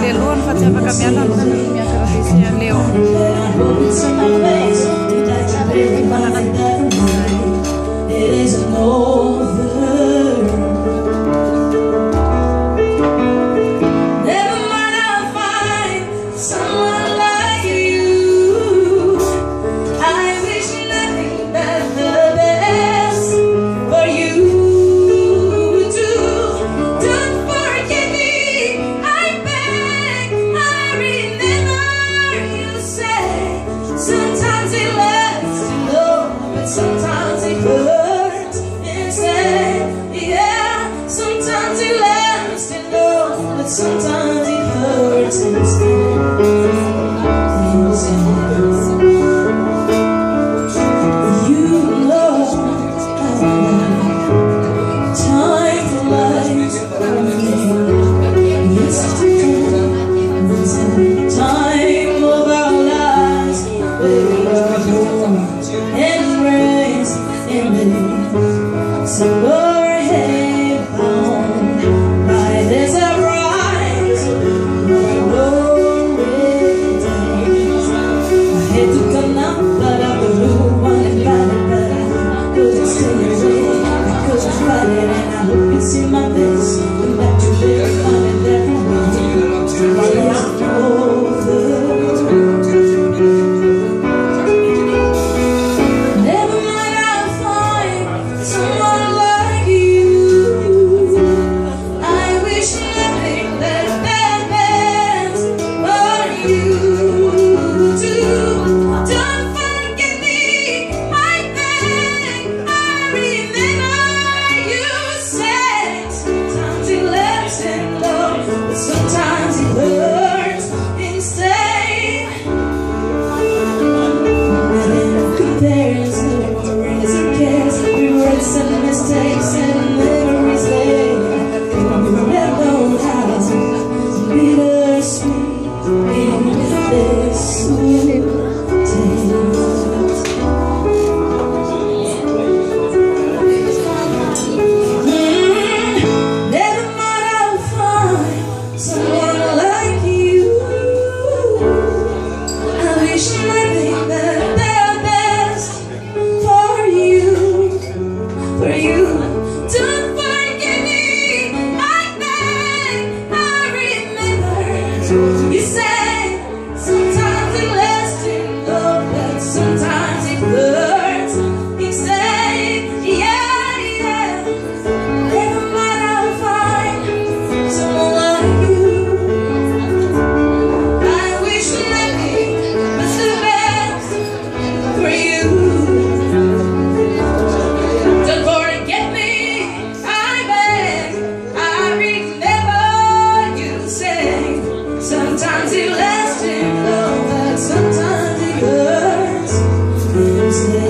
Leloa faceva cambiare la mia caratteristica Leo. Sometimes it lasts too long, but sometimes it hurts instead. Yeah, sometimes it lasts too long, but sometimes it hurts instead. You know, time flies. It's time of our lives. And raise in me somewhere head bound by this uprise. No days I had to come out, but I was one and fight it, but I couldn't stay away. I couldn't fight it, and I hope you see my face and that you live on it that way. Sometimes it hurts instead. There is no worries and cares, regrets and mistakes and memories there. You never know how bittersweet in this sweet taste. Never mind, I'll find someone like you. I wish nothing but the best for you, for you. Don't forget me, I beg, I remember you said sometimes it lasts in love, but sometimes it hurts instead. Yeah, yeah. Never mind, I'll find someone like you. I wish nothing but the best for you. Don't forget me, I beg, I remember you say sometimes it lasts in love, but sometimes it hurts instead.